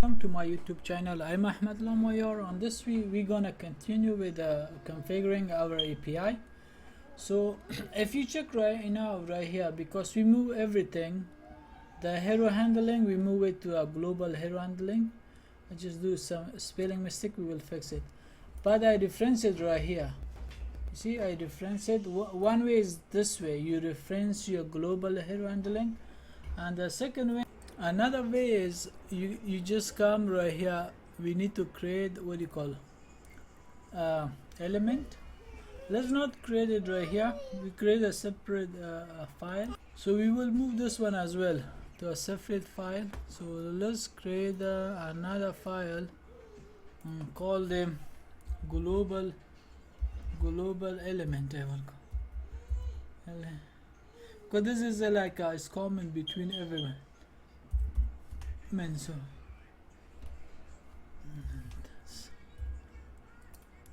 Welcome to my YouTube channel. I'm Ahmed Lamoyar. On this we're gonna continue with configuring our API. So if you check right now right here, because we move everything, the hero handling, we move it to a global hero handling. I just do some spelling mistake, we will fix it. But I reference it right here. You see, I reference it. One way is this way, you reference your global hero handling, and the second way, another way is you just come right here. We need to create what do you call element. Let's not create it right here, we create a separate file. So we will move this one as well to a separate file. So let's create another file and call them global element. I will call, because this is like it's common between everyone. So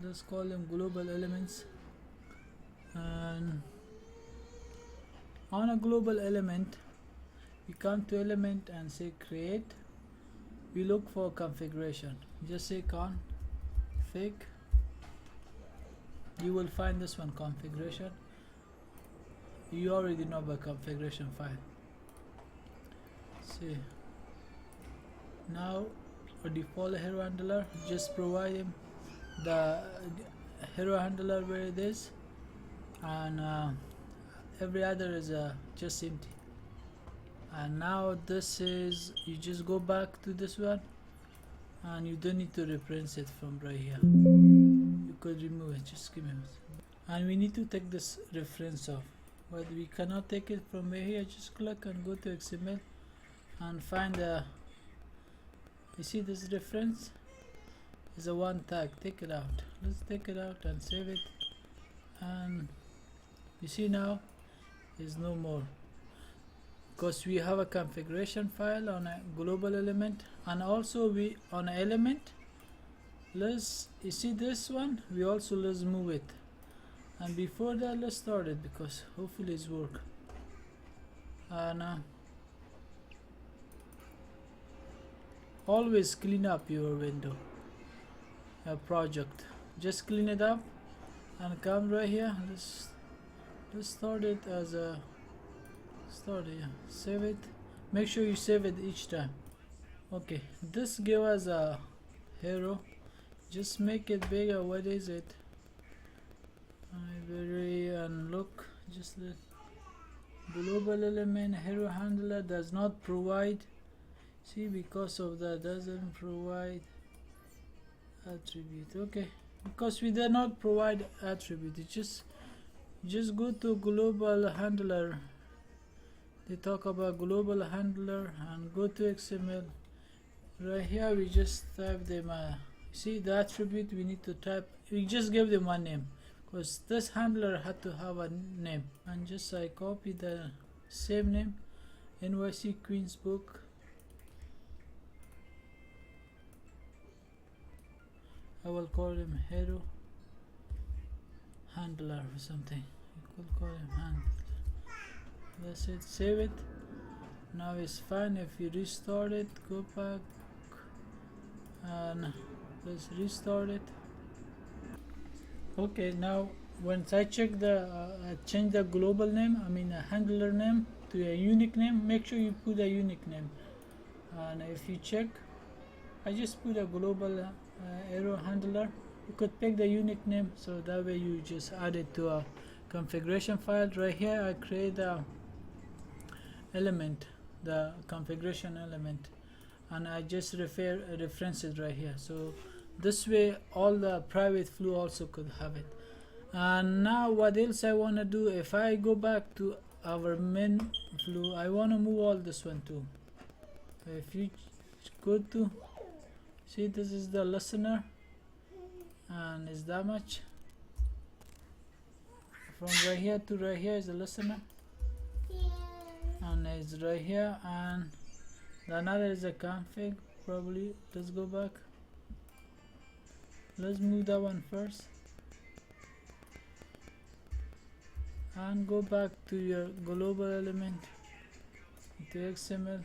let's call them global elements, and on a global element we come to element and say create. We look for configuration, just say config. You will find this one, configuration. You already know about configuration file. See, now a default hero handler, just provide him the hero handler where it is, and every other is just empty. And now this is, you just go back to this one and you don't need to reference it from right here. You could remove it, just give me a, and we need to take this reference off, but we cannot take it from here. Just click and go to XML and find the, you see this reference is a one tag. Take it out. Let's take it out and save it, and you see now is no more, because we have a configuration file on a global element, and also we on an element. Let's, you see this one, we also let's move it, and before that let's start it, because hopefully it's work. And always clean up your window, a project, just clean it up and come right here. Let's start it as a start here, save it, make sure you save it each time. Okay, this give us a hero, just make it bigger. What is it? Library, and look, just let global element hero handler does not provide. See, because of that doesn't provide attribute. Okay, because we did not provide attribute, it just go to global handler. They talk about global handler, and go to XML. Right here we just type them. See the attribute we need to type. We just give them one name, because this handler had to have a name, and just I copy the same name, NYC Queen's book. I will call him hero handler or something. You could call him handler. That's it, save it. Now it's fine. If you restart it, go back and let's restart it. Okay, now once I check the change the global name, I mean a handler name to a unique name, make sure you put a unique name. And if you check, I just put a global arrow handler. You could pick the unique name, so that way you just add it to a configuration file. Right here I create a element, the configuration element, and I just reference it right here. So this way all the private flow also could have it. And now what else I want to do, if I go back to our main flow, I want to move all this one too. If you go to, see, this is the listener, and it's that much. From right here to right here is the listener, and it's right here, and the another is a config probably. Let's go back. Let's move that one first, and go back to your global element, to XML.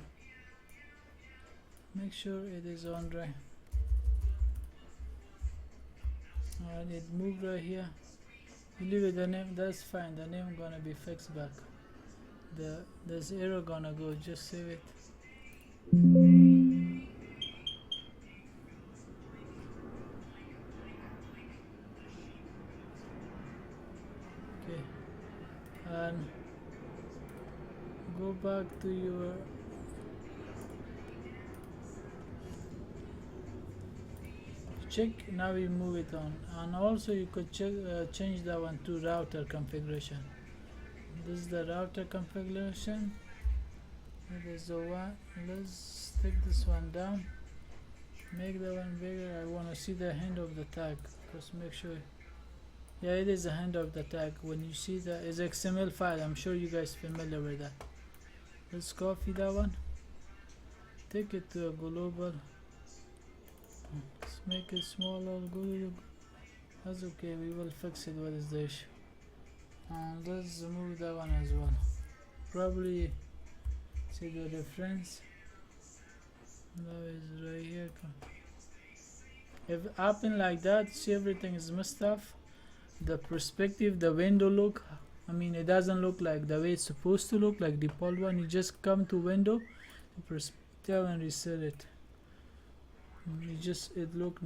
make sure it is on right, and it moved right here. You leave it the name, that's fine, the name gonna be fixed back. This error gonna go, just save it. Okay, and go back to your check. Now we move it on, and also you could change that one to router configuration. This is the router configuration. It is the one. Let's take this one down, make that one bigger. I want to see the hand of the tag, just make sure. Yeah, it is the hand of the tag. When you see that is XML file, I'm sure you guys familiar with that. Let's copy that one, take it to a global. Let's make it smaller. Good, that's okay, we will fix it. What is the issue? And let's move that one as well. Probably see the reference. That is right here. If it happen like that, see everything is messed up. The perspective, the window look, I mean it doesn't look like the way it's supposed to look, like default one. You just come to window, the perspective, and reset it. It look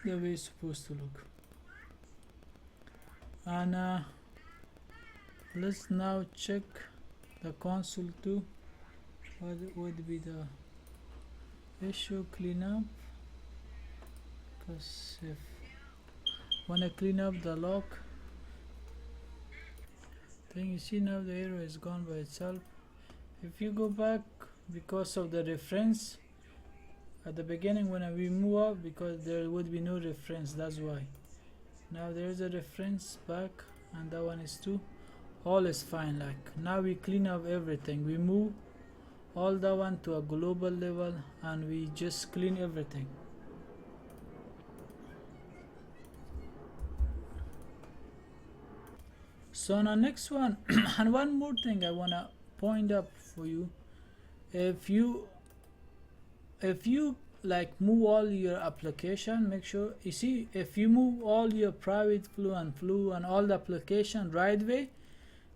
the way it's supposed to look. And let's now check the console too. What would be the issue? Clean up, because if wanna clean up the lock thing, you see now the arrow is gone by itself. If you go back, because of the reference at the beginning when we move up, because there would be no reference, that's why. Now there is a reference back, and that one is too. All is fine. Like now we clean up everything, we move all that one to a global level, and we just clean everything. So on the next one, and one more thing I wanna point up for you, if you like move all your application, make sure you see, if you move all your private flow and all the application right way,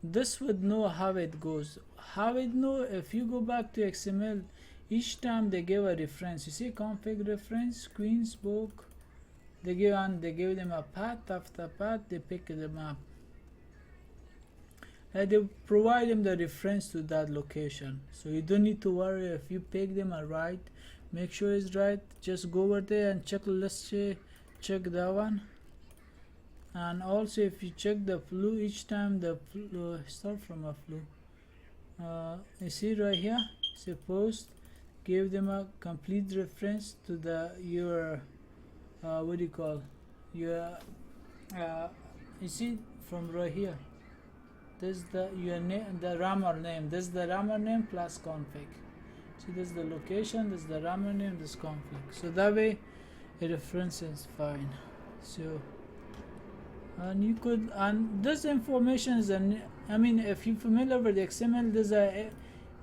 this would know how it goes. How it know? If you go back to XML, each time they give a reference, you see config reference, Queen's book, they give them a path. After path they pick them up, and they provide them the reference to that location. So you don't need to worry if you pick them a right, make sure it's right. Just go over there and check. Let's check that one. And also if you check the flow, each time the flow start from a flow, you see right here, suppose give them a complete reference to your what do you call your you see from right here, this is your name, the rammer name, this is the rammer name plus config. See, this is the location, this is the rammer name, this config. So that way the reference is fine. So and you could, and this information is I mean if you're familiar with XML, there's the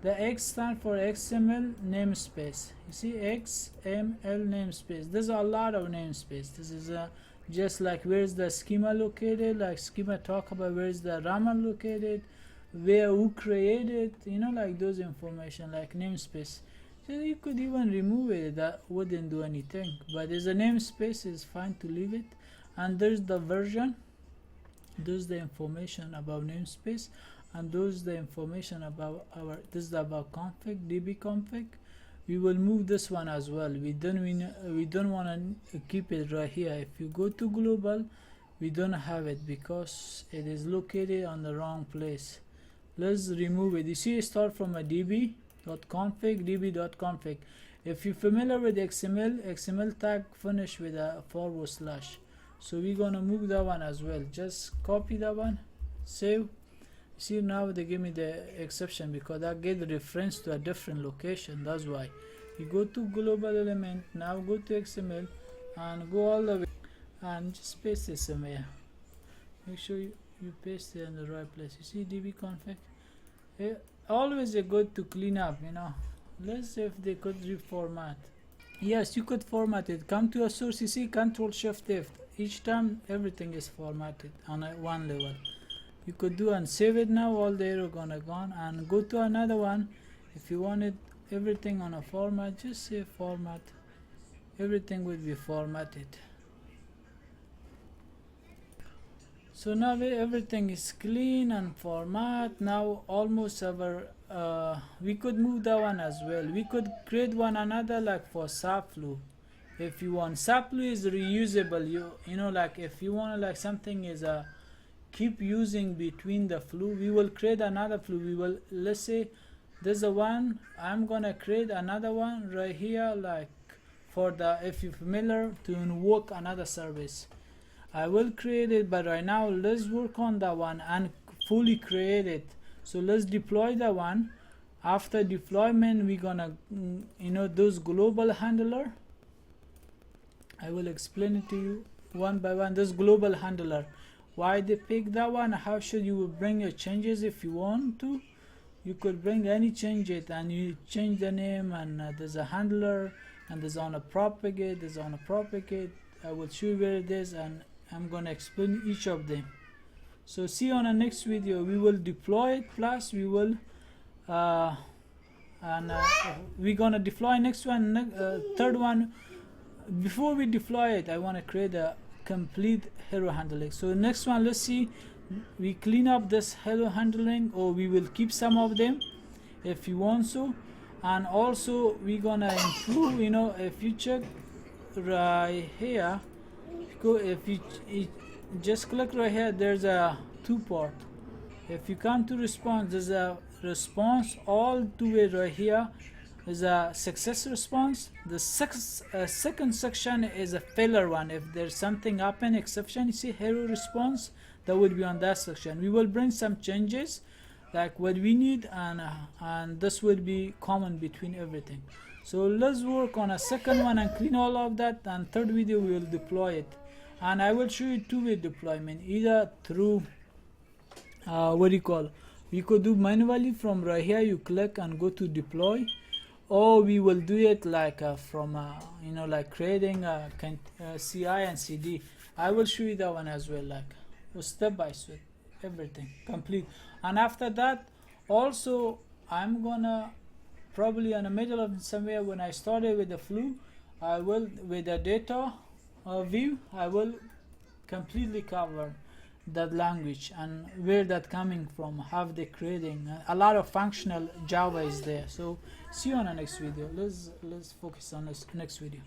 X stand for XML namespace. You see XML namespace, there's a lot of namespace. This is just like where's the schema located, like schema talk about where's the rammer located, where who created, like those information like namespace. So you could even remove it, that wouldn't do anything, but there's a namespace, is fine to leave it. And there's the version, there's the information about namespace, and there's the information about this is about config, db config. We will move this one as well. We don't want to keep it right here. If you go to global, we don't have it because it is located on the wrong place. Let's remove it. You see, start from a db.config, db.config. If you're familiar with XML tag finish with a /. So we're gonna move that one as well. Just copy that one, save. See, now they give me the exception because I get the reference to a different location. That's why you go to global element, now go to XML and go all the way and just paste it somewhere. Make sure you paste it in the right place. You see db config. Always a good to clean up, let's see if they could reformat. Yes, you could format it. Come to a source, you see Control Shift F. Each time everything is formatted on one level. You could do and save it now, all the error gonna gone, and go to another one. If you wanted everything on a format, just say format. Everything will be formatted. So now everything is clean and format. Now almost our we could move that one as well. We could create one another like for SAPFLU. If you want, SAPFLU is reusable. You know, like if you want like something is keep using between the flue, we will create another flue. We will, let's say there's a one, I'm gonna create another one right here, like for the, if you're familiar, to invoke another service. I will create it, but right now let's work on that one and fully create it. So let's deploy that one. After deployment, we're gonna you know, those global handler, I will explain it to you one by one. This global handler, why they pick that one, how should you bring your changes. If you want to, you could bring any change it, and you change the name, and there's a handler, and there's on a propagate, there's on a propagate. I will show you where it is, and I'm gonna explain each of them. So see on the next video, we will deploy it, plus we will we're gonna deploy next one, third one. Before we deploy it, I want to create a complete hero handling. So next one, let's see, we clean up this hero handling, or we will keep some of them if you want so. And also we're gonna improve, you know, if you check right here, go, if you just click right here, there's a 2-part. If you come to response, there's a response all the way right here is a success response. The second section is a failure one. If there's something happen, exception, you see hero response, that would be on that section. We will bring some changes like what we need, and this will be common between everything. So let's work on a second one and clean all of that, and third video we will deploy it. And I will show you two-way deployment, either through what do you call, we could do manually from right here, you click and go to deploy, or we will do it like from you know, like creating a CI and CD. I will show you that one as well, like step by step, everything complete. And after that, also I'm gonna probably in the middle of somewhere, when I started with the flue, I will with the data view, I will completely cover that language and where that coming from, how they creating a lot of functional Java is there. So see you on the next video. Let's focus on this next video.